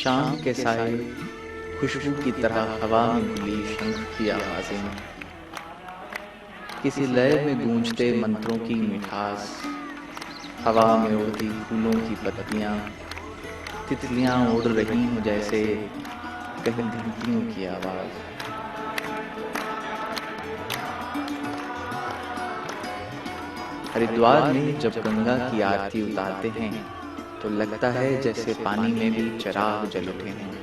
शाम के साए खुशबू की तरह हवा में घुली शंख की आवाजें, किसी लय में गूंजते मंत्रों की मिठास, हवा में उड़ती फूलों की पत्तियां, तितलियां उड़ रही हों जैसे कहीं घंटियों की आवाज। हरिद्वार में जब गंगा की आरती उतारते हैं तो लगता है जैसे पानी में भी चिराग जल उठे हों।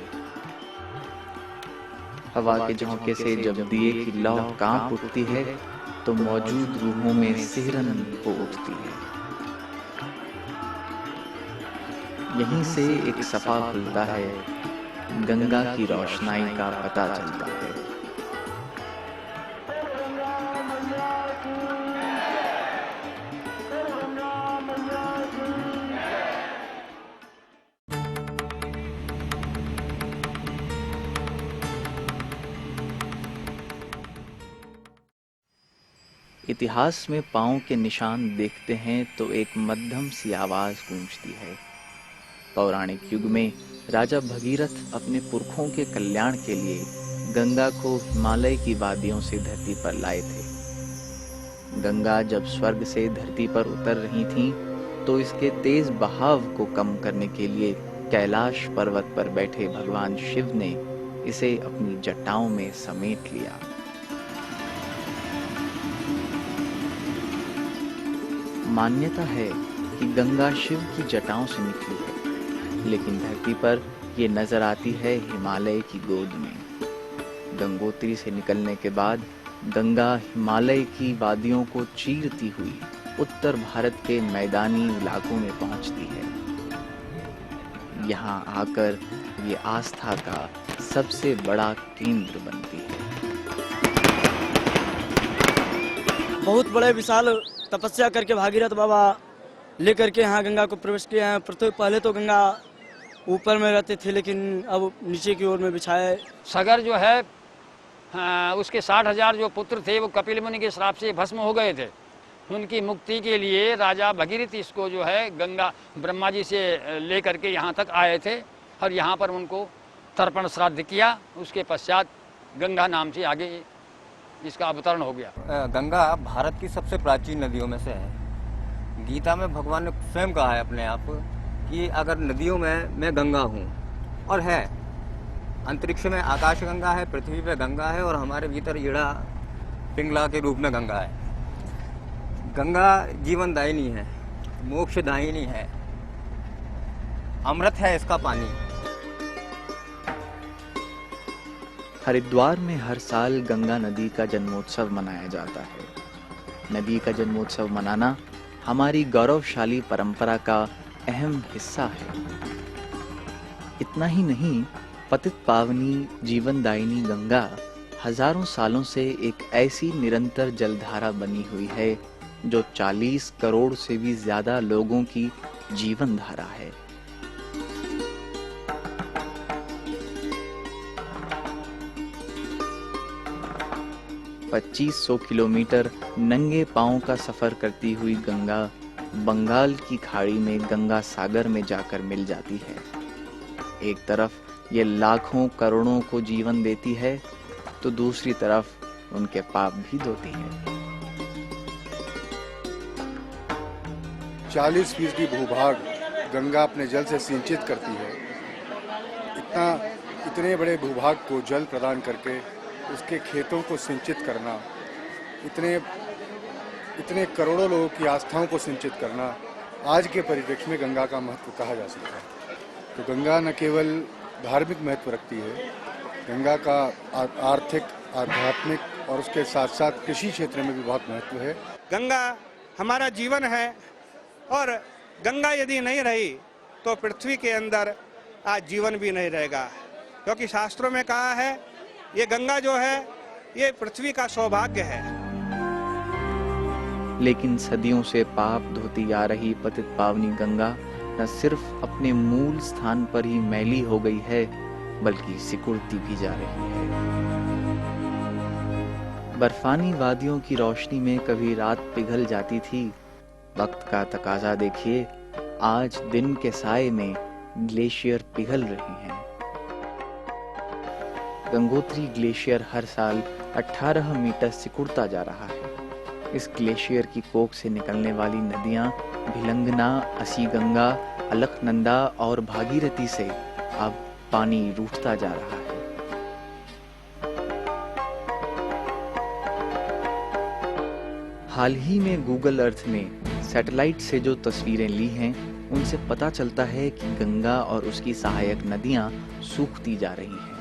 हवा के झोंके से जब दिए की लौ कांप उठती है तो मौजूद रूहों में सिहरन हो उठती है। यहीं से एक सफा खुलता है, गंगा की रोशनाई का पता चलता है। इतिहास में पांव के निशान देखते हैं तो एक मध्यम सी आवाज गूंजती है। पौराणिक युग में राजा भगीरथ अपने पुरखों के कल्याण के लिए गंगा को हिमालय की वादियों से धरती पर लाए थे। गंगा जब स्वर्ग से धरती पर उतर रही थीं, तो इसके तेज बहाव को कम करने के लिए कैलाश पर्वत पर बैठे भगवान शिव ने इसे अपनी जटाओं में समेट लिया। मान्यता है कि गंगा शिव की जटाओं से निकली है, लेकिन धरती पर ये नजर आती है हिमालय की गोद में। गंगोत्री से निकलने के बाद गंगा हिमालय की वादियों को चीरती हुई उत्तर भारत के मैदानी इलाकों में पहुंचती है। यहाँ आकर ये आस्था का सबसे बड़ा केंद्र बनती है। बहुत बड़े विशाल तपस्या करके भागीरथ बाबा लेकर के यहाँ गंगा को प्रवेश किए हैं। पहले तो गंगा ऊपर में रहते थे, लेकिन अब नीचे की ओर में बिछाए। सगर जो है उसके 60,000 जो पुत्र थे वो कपिल मुनि के श्राप से भस्म हो गए थे। उनकी मुक्ति के लिए राजा भगीरथ इसको जो है गंगा ब्रह्मा जी से लेकर के यहाँ तक आए थे और यहाँ पर उनको तर्पण श्राद्ध किया। उसके पश्चात गंगा नाम से आगे इसका अवतरण हो गया। गंगा भारत की सबसे प्राचीन नदियों में से है। गीता में भगवान ने स्वयं कहा है अपने आप कि अगर नदियों में मैं गंगा हूँ, और है अंतरिक्ष में आकाश गंगा है, पृथ्वी पे गंगा है, और हमारे भीतर ईड़ा पिंगला के रूप में गंगा है। गंगा जीवनदायिनी है, मोक्षदायिनी है, अमृत है इसका पानी। हरिद्वार में हर साल गंगा नदी का जन्मोत्सव मनाया जाता है। नदी का जन्मोत्सव मनाना हमारी गौरवशाली परंपरा का अहम हिस्सा है। इतना ही नहीं, पतित पावनी जीवनदायिनी गंगा हजारों सालों से एक ऐसी निरंतर जलधारा बनी हुई है जो 40 करोड़ से भी ज्यादा लोगों की जीवन धारा है। 2500 किलोमीटर नंगे पांव का सफर करती हुई गंगा बंगाल की खाड़ी में गंगा सागर में जाकर मिल जाती है। एक तरफ ये लाखों करोड़ों को जीवन देती है तो दूसरी तरफ उनके पाप भी धोती है। 40% भूभाग गंगा अपने जल से सिंचित करती है। इतने बड़े भूभाग को जल प्रदान करके उसके खेतों को सिंचित करना, इतने करोड़ों लोगों की आस्थाओं को सिंचित करना आज के परिप्रेक्ष्य में गंगा का महत्व कहा जा सकता है। तो गंगा न केवल धार्मिक महत्व रखती है, गंगा का आर्थिक, आध्यात्मिक और उसके साथ साथ कृषि क्षेत्र में भी बहुत महत्व है। गंगा हमारा जीवन है और गंगा यदि नहीं रही तो पृथ्वी के अंदर आज जीवन भी नहीं रहेगा, क्योंकि शास्त्रों में कहा है ये गंगा जो है ये पृथ्वी का सौभाग्य है। लेकिन सदियों से पाप धोती आ रही पतित पावनी गंगा न सिर्फ अपने मूल स्थान पर ही मैली हो गई है, बल्कि सिकुड़ती भी जा रही है। बर्फानी वादियों की रोशनी में कभी रात पिघल जाती थी। वक्त का तकाजा देखिए, आज दिन के साए में ग्लेशियर पिघल रही हैं। गंगोत्री ग्लेशियर हर साल 18 मीटर सिकुड़ता जा रहा है। इस ग्लेशियर की कोख से निकलने वाली नदियां भिलंगना, असीगंगा, अलकनंदा और भागीरथी से अब पानी रूठता जा रहा है। हाल ही में गूगल अर्थ ने सैटेलाइट से जो तस्वीरें ली हैं, उनसे पता चलता है कि गंगा और उसकी सहायक नदियां सूखती जा रही हैं।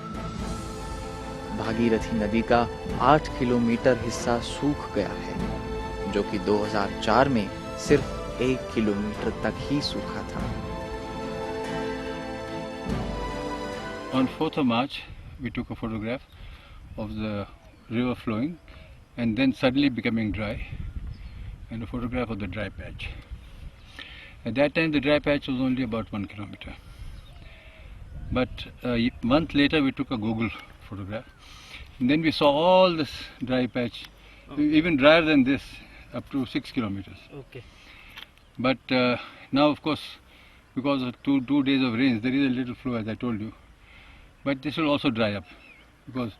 भागीरथी नदी का 8 किलोमीटर हिस्सा सूख गया है, जो कि 2004 में सिर्फ 1 किलोमीटर तक ही सूखा था। On 4th of March, we took a photograph of the river flowing and then suddenly becoming dry, and a photograph of the dry patch. At that time, the dry patch was only about 1 kilometer. But a month later, we took a Google photograph, and then we saw all this dry patch, even drier than this, up to 6 kilometers. Okay. But now, of course, because of two days of rains, there is a little flow, as I told you. But this will also dry up, because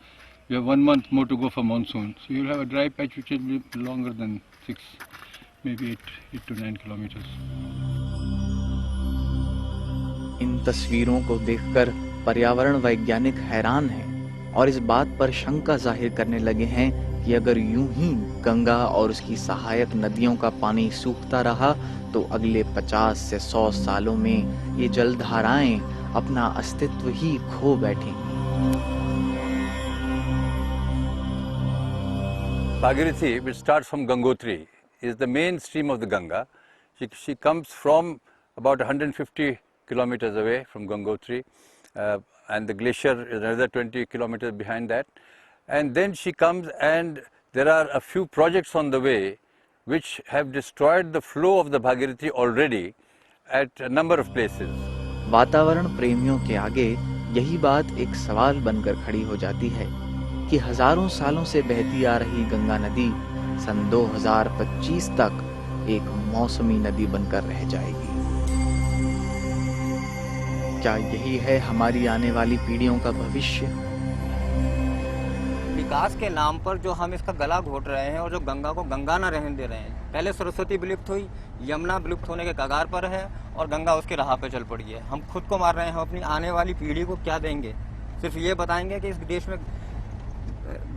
we have 1 month more to go for monsoon. So you'll have a dry patch which will be longer than 6, maybe 8 to 9 kilometers. इन तस्वीरों को देखकर पर्यावरण वैज्ञानिक हैरान हैं और इस बात पर शंका जाहिर करने लगे हैं कि अगर यूं ही गंगा और उसकी सहायक नदियों का पानी सूखता रहा तो अगले 50 से 100 सालों में ये जलधाराएं अपना अस्तित्व ही खो बैठेंगी। Bhagirathi, which starts from Gangotri, is the main stream of the Ganga. She comes from about 150 kilometers away from Gangotri, and the glacier is another 20 kilometers behind that. And then she comes, and there are a few projects on the way which have destroyed the flow of the Bhagirathi already at a number of places. वातावरण प्रेमियों के आगे यही बात एक सवाल बनकर खड़ी हो जाती है कि हजारों सालों से बहती आ रही गंगा नदी सन 2025 तक एक मौसमी नदी बनकर रह जाएगी। क्या यही है हमारी आने वाली पीढ़ियों का भविष्य? विकास के नाम पर जो हम इसका गला घोट रहे हैं और जो गंगा को गंगा ना रहने दे रहे हैं। पहले सरस्वती विलुप्त हुई, यमुना विलुप्त होने के कगार पर है और गंगा उसके राह पे चल पड़ी है। हम खुद को मार रहे हैं, हम अपनी आने वाली पीढ़ी को क्या देंगे? सिर्फ ये बताएंगे कि इस देश में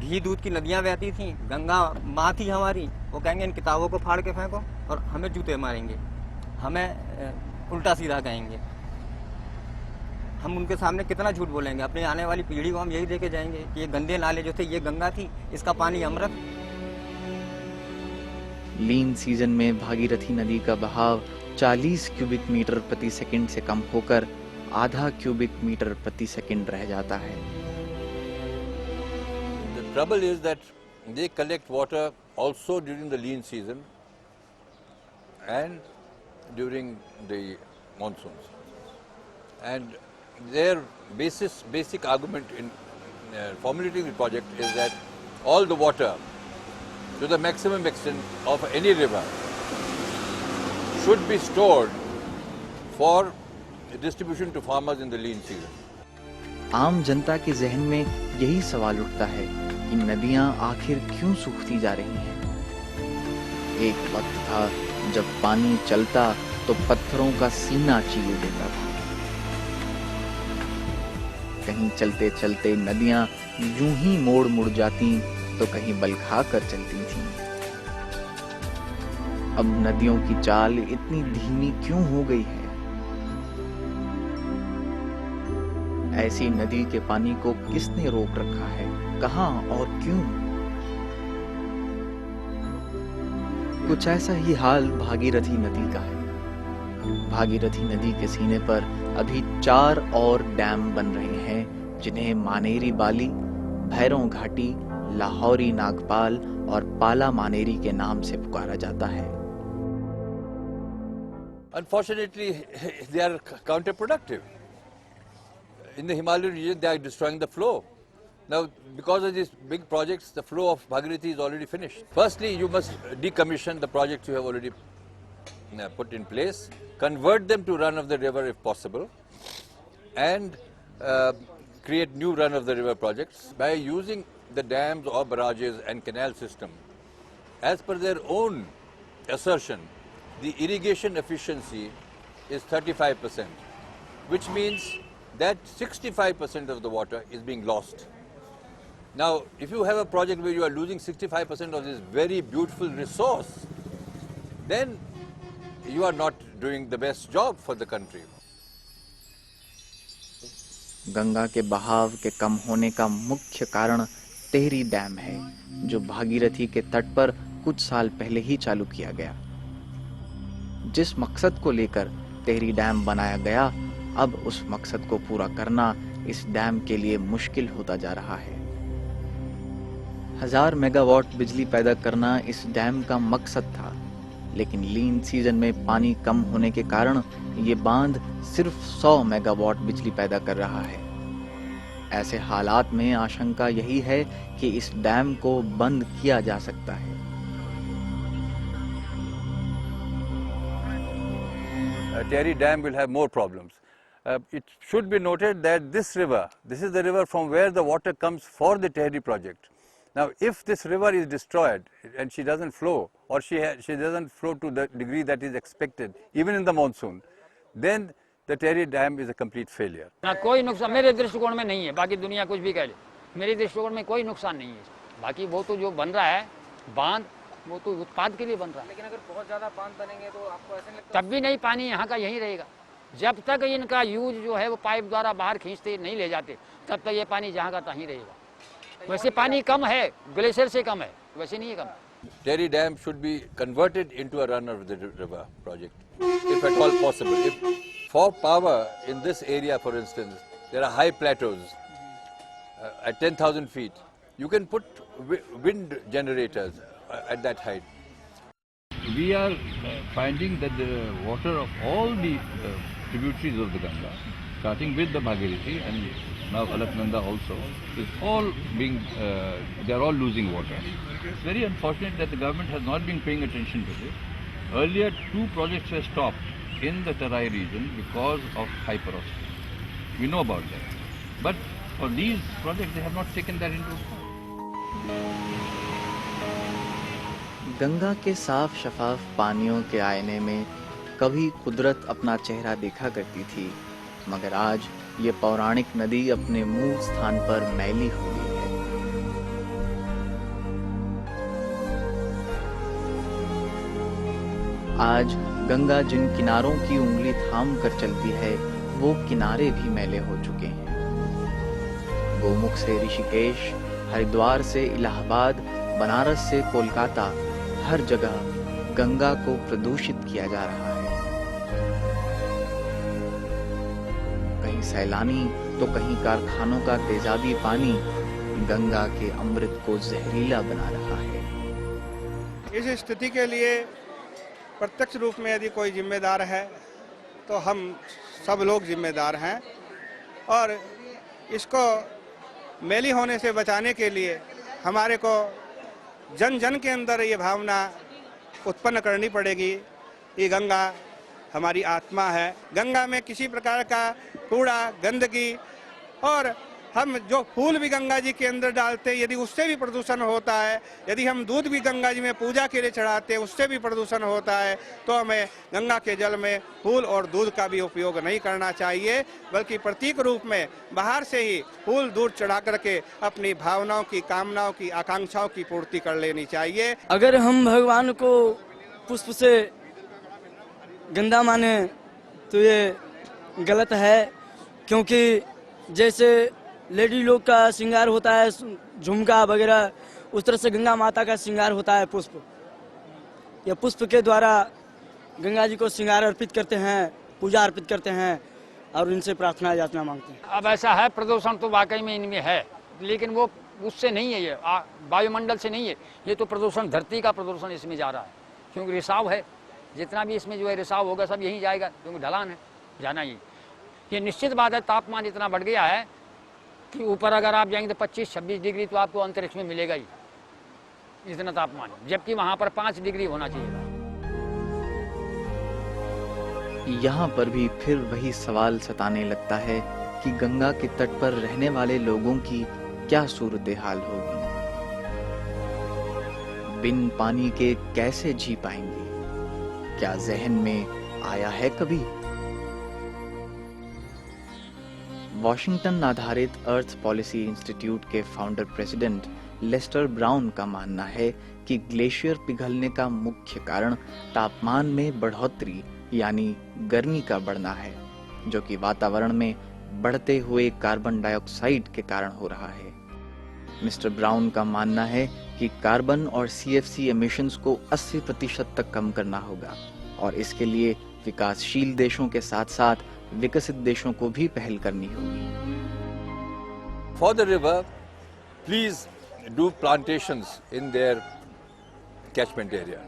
घी दूध की नदियां बहती थी, गंगा माँ थी हमारी। वो कहेंगे इन किताबों को फाड़ के फेंको, और हमें जूते मारेंगे, हमें उल्टा सीधा कहेंगे। हम उनके सामने कितना झूठ बोलेंगे? अपनी आने वाली पीढ़ी को हम यही देके जाएंगे कि ये गंदे नाले जो थे ये गंगा थी, इसका पानी अमृत। लीन सीजन में भागीरथी नदी का बहाव 40 क्यूबिक मीटर प्रति सेकंड से कम होकर आधा क्यूबिक मीटर प्रति सेकंड रह जाता है। The trouble is that they collect water also during the lean season and during the monsoons. And their basic argument in formulating the project is that all the water to the maximum extent of any river should be stored for distribution to farmers in the lean season. आम जनता के जहन में यही सवाल उठता है कि नदियां आखिर क्यों सूखती जा रही हैं। एक वक्त था जब पानी चलता तो पत्थरों का सीना चीर देता था। कहीं चलते चलते नदियां यूं ही मोड़ मुड़ जाती तो कहीं बल खाकर चलती थीं। अब नदियों की चाल इतनी धीमी क्यों हो गई है? ऐसी नदी के पानी को किसने रोक रखा है? कहां और क्यों? कुछ ऐसा ही हाल भागीरथी नदी का है। भागीरथी नदी के सीने पर अभी 4 और डैम बन रहे हैं, जिन्हें मानेरी बाली, भैरों घाटी, लाहौरी नागपाल और पाला मानेरी के नाम से पुकारा जाता है। Unfortunately, they are counterproductive. In the Himalayan region, they are destroying the flow. Now, because of these big projects, the flow of Bhagirathi is already finished. Firstly, you must decommission the projects you have already put in place, convert them to run of the river if possible, and create new run-of-the-river projects by using the dams or barrages and canal system. As per their own assertion, the irrigation efficiency is 35%, which means that 65% of the water is being lost. Now, if you have a project where you are losing 65% of this very beautiful resource, then you are not doing the best job for the country. Ganga के बहाव के कम होने का मुख्य कारण Tehri dam है, जो भागीरथी के तट पर कुछ साल पहले ही चालू किया गया। जिस मकसद को लेकर टेहरी डैम बनाया गया, अब उस मकसद को पूरा करना इस डैम के लिए मुश्किल होता जा रहा है। 1000 मेगावाट बिजली पैदा करना इस डैम का मकसद था, लेकिन लीन सीजन में पानी कम होने के कारण ये बांध सिर्फ 100 मेगावाट बिजली पैदा कर रहा है। ऐसे हालात में आशंका यही है कि इस डैम को बंद किया जा सकता है। Tehri Dam will have more problems. It should be noted that this is the river from where the water comes for the Tehri project. Now, if this river is destroyed and she doesn't flow, or she doesn't flow to the degree that is expected, even in the monsoon, then the Tehri Dam is a complete failure. ना कोई नुकसान मेरे दृष्टिकोण में नहीं है, बाकी दुनिया कुछ भी कह ले, मेरे दृष्टिकोण में कोई नुकसान नहीं है। बाकी वो तो जो बन रहा है बांध, वो तो उत्पाद के लिए बन रहा है। लेकिन अगर बहुत ज्यादा बांध बनेंगे तो आपको ऐसे नहीं लगता? तब भी नहीं, पानी यहाँ का यहीं रहेगा। जब तक इनका यूज जो है वो पाइप द्वारा बाहर खींचते नहीं ले जाते, तब तक ये पानी जहाँ का तहीं रहेगा। वैसे पानी कम है, ग्लेशियर से कम है, वैसे नहीं है कम। Tehri Dam should be converted into a run-of-the-river project, if at all possible. If for power in this area, for instance, there are high plateaus at 10,000 feet. You can put wind generators at that height. We are finding that the water of all the tributaries of the Ganga, starting with the Bhagirathi and now Alaknanda also, is all being, they are all losing water. It's very unfortunate that the government has not been paying attention to this. Earlier, 2 projects were stopped in the Tarai region because of high porosity. We know about that. But for these projects, they have not taken that into account. Ganga के साफ शफाफ पानियों के आईने में कभी कुदरत अपना चेहरा देखा करती थी, मगर आज ये पौराणिक नदी अपने मूल स्थान पर मैली हो गई है। आज गंगा जिन किनारों की उंगली थाम कर चलती है, वो किनारे भी मैले हो चुके हैं। गोमुख से ऋषिकेश, हरिद्वार से इलाहाबाद, बनारस से कोलकाता, हर जगह गंगा को प्रदूषित किया जा रहा है। कहीं सैलानी तो कहीं कारखानों का तेजाबी पानी गंगा के अमृत को जहरीला बना रहा है। इस स्थिति के लिए प्रत्यक्ष रूप में यदि कोई जिम्मेदार है तो हम सब लोग जिम्मेदार हैं, और इसको मैली होने से बचाने के लिए हमारे को जन जन के अंदर ये भावना उत्पन्न करनी पड़ेगी कि गंगा हमारी आत्मा है। गंगा में किसी प्रकार का कूड़ा, गंदगी, और हम जो फूल भी गंगा जी के अंदर डालते हैं, यदि उससे भी प्रदूषण होता है, यदि हम दूध भी गंगा जी में पूजा के लिए चढ़ाते हैं, उससे भी प्रदूषण होता है, तो हमें गंगा के जल में फूल और दूध का भी उपयोग नहीं करना चाहिए, बल्कि प्रतीक रूप में बाहर से ही फूल दूध चढ़ा करके अपनी भावनाओं की, कामनाओं की, आकांक्षाओं की पूर्ति कर लेनी चाहिए। अगर हम भगवान को पुष्प से गंदा माने तो ये गलत है, क्योंकि जैसे लेडी लोग का श्रृंगार होता है झुमका वगैरह, उस तरह से गंगा माता का श्रृंगार होता है पुष्प। ये पुष्प के द्वारा गंगा जी को श्रृंगार अर्पित करते हैं, पूजा अर्पित करते हैं और इनसे प्रार्थना याचना मांगते हैं। अब ऐसा है, प्रदूषण तो वाकई में इनमें है, लेकिन वो उससे नहीं है, ये वायुमंडल से नहीं है, ये तो प्रदूषण धरती का प्रदूषण इसमें जा रहा है, क्योंकि रिसाव है। जितना भी इसमें जो है रिसाव होगा सब यहीं जाएगा, क्योंकि ढलान है, जाना ही। ये निश्चित बात है, तापमान इतना बढ़ गया है कि ऊपर अगर आप जाएंगे तो 25-26 डिग्री तो आपको अंतरिक्ष में मिलेगा ही, इतना तापमान, जबकि वहां पर 5 डिग्री होना चाहिए। यहाँ पर भी फिर वही सवाल सताने लगता है कि गंगा के तट पर रहने वाले लोगों की क्या सूरत हाल होगी। बिन पानी के कैसे जी पाएंगे? क्या जहन में आया है कभी? वॉशिंगटन आधारित अर्थ पॉलिसी इंस्टीट्यूट के फाउंडर प्रेसिडेंट लेस्टर ब्राउन का मानना है कि ग्लेशियर पिघलने का मुख्य कारण तापमान में बढ़ोतरी यानी गर्मी का बढ़ना है, जो कि वातावरण में बढ़ते हुए कार्बन डाइऑक्साइड के कारण हो रहा है। मिस्टर ब्राउन का मानना है कि कार्बन और CFC एमिशंस को 80% तक कम करना होगा और इसके लिए विकासशील देशों के साथ साथ विकसित देशों को भी पहल करनी होगी। For the river, please do plantations in their catchment area,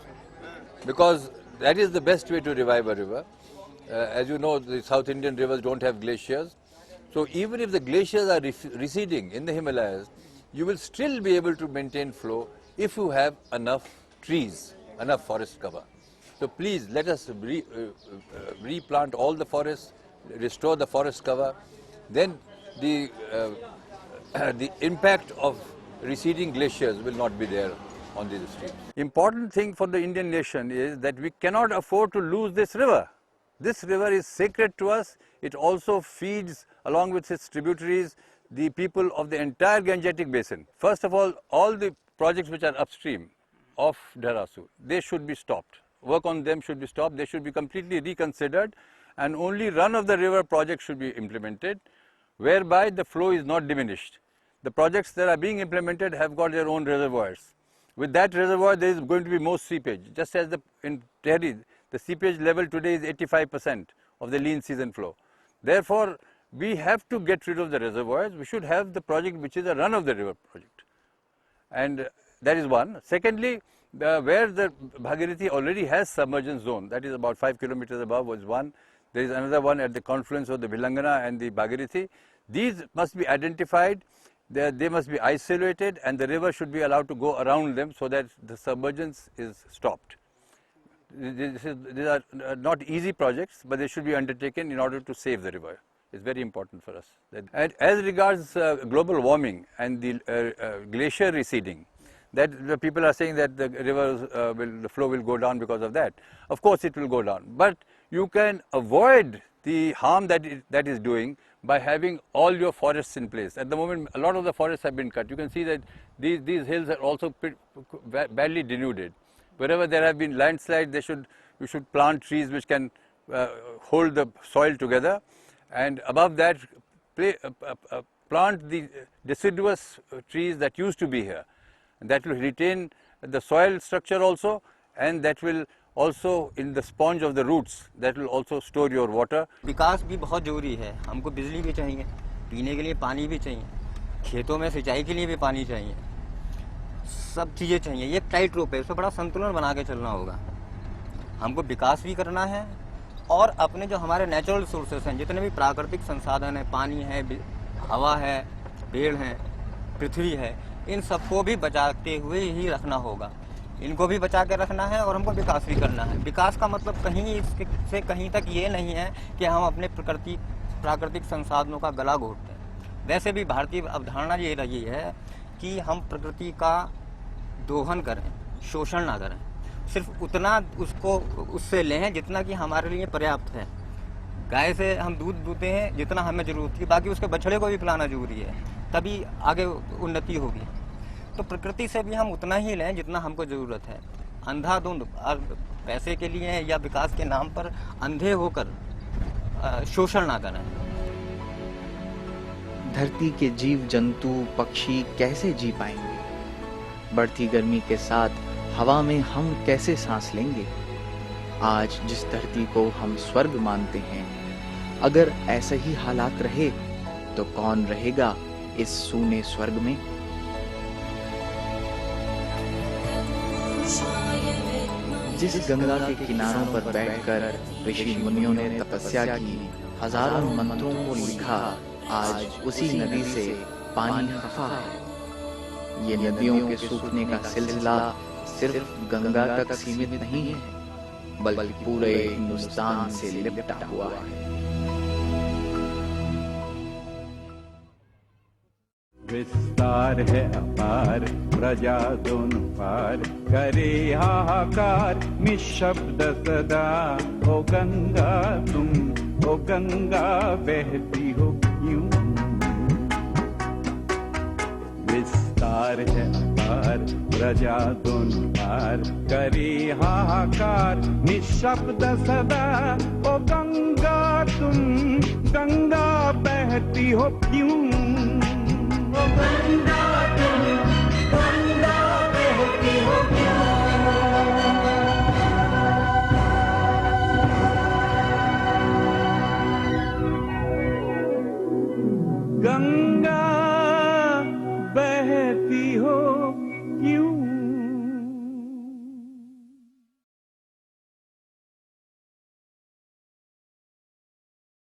because that is the best way to revive a river. As you know, the South Indian rivers don't have glaciers, so even if the glaciers are receding in the Himalayas, you will still be able to maintain flow if you have enough trees, enough forest cover. So please let us replant all the forests, restore the forest cover. Then the impact of receding glaciers will not be there on these streams. Important thing for the Indian nation is that we cannot afford to lose this river. This river is sacred to us. It also feeds, along with its tributaries, the people of the entire Gangetic basin. First of all the projects which are upstream of Dharasu, they should be stopped. Work on them should be stopped. They should be completely reconsidered, and only run-of-the-river projects should be implemented, whereby the flow is not diminished. The projects that are being implemented have got their own reservoirs. With that reservoir, there is going to be more seepage. Just as in Tehri, the seepage level today is 85% of the lean season flow. Therefore, we have to get rid of the reservoirs. We should have the project which is a run-of-the-river project. And that is one. Secondly, where the Bhagirathi already has submergence zone, that is about 5 kilometers above, was one. There is another one at the confluence of the Vilangana and the Bhagirathi. These must be identified, they must be isolated, and the river should be allowed to go around them so that the submergence is stopped. These are not easy projects, but they should be undertaken in order to save the river. It's very important for us. And as regards global warming and the glacier receding, that the people are saying that the river the flow will go down because of that. Of course it will go down, but you can avoid the harm that that is doing by having all your forests in place. At the moment, a lot of the forests have been cut. You can see that these hills are also badly denuded. Wherever there have been landslides, you should plant trees which can hold the soil together, and above that plant the deciduous trees that used to be here. And that will retain the soil structure also, and that will also in the sponge of the roots, that will also store your water. विकास भी बहुत जरूरी है। हमको बिजली भी चाहिए, पीने के लिए पानी भी चाहिए, खेतों में सिंचाई के लिए भी पानी चाहिए, सब चीज़ें चाहिए। ये टाइट रोप है, इसमें बड़ा संतुलन बना के चलना होगा। हमको विकास भी करना है और अपने जो हमारे नेचुरल रिसोर्सेस हैं, जितने भी प्राकृतिक संसाधन हैं, पानी है, हवा है, पेड़ हैं, पृथ्वी है, इन सबको भी बचाते हुए ही रखना होगा। इनको भी बचा के रखना है और हमको विकास भी करना है। विकास का मतलब कहीं से कहीं तक ये नहीं है कि हम अपने प्राकृतिक संसाधनों का गला घोटते हैं। वैसे भी भारतीय अवधारणा ये रही है कि हम प्रकृति का दोहन करें, शोषण ना करें, सिर्फ उतना उससे लें जितना कि हमारे लिए पर्याप्त है। गाय से हम दूध दूते हैं जितना हमें जरूरत थी, बाकी उसके बछड़े को भी पिलाना जरूरी है, तभी आगे उन्नति होगी। तो प्रकृति से भी हम उतना ही लें जितना हमको ज़रूरत है। अंधाधुंध पैसे के लिए या विकास के नाम पर अंधे होकर शोषण ना करें। धरती के जीव जंतु पक्षी कैसे जी पाएंगे? बढ़ती गर्मी के साथ हवा में हम कैसे सांस लेंगे? आज जिस धरती को हम स्वर्ग मानते हैं, अगर ऐसे ही हालात रहे तो कौन रहेगा इस सूने स्वर्ग में? जिस गंगा के किनारों पर बैठकर ऋषि मुनियों ने तपस्या की, हजारों मंत्रों को लिखा, आज उसी नदी से पानी खफा है। ये नदियों के सूखने का सिलसिला सिर्फ गंगा तक सीमित नहीं है, बल्कि पूरे हिंदुस्तान से लिपटा हुआ है। विस्तार है अपार, प्रजा दोनों पार करे हाहाकार, निशब्द सदा ओ गंगा तुम, ओ गंगा बहती हो क्यों। विस्तार है अपार, प्रजा दोनों पार करे हाहाकार, निशब्द सदा ओ गंगा तुम, गंगा बहती हो क्यों। ओ गंगा तुम, गंगा बहती हो क्यों। गंगा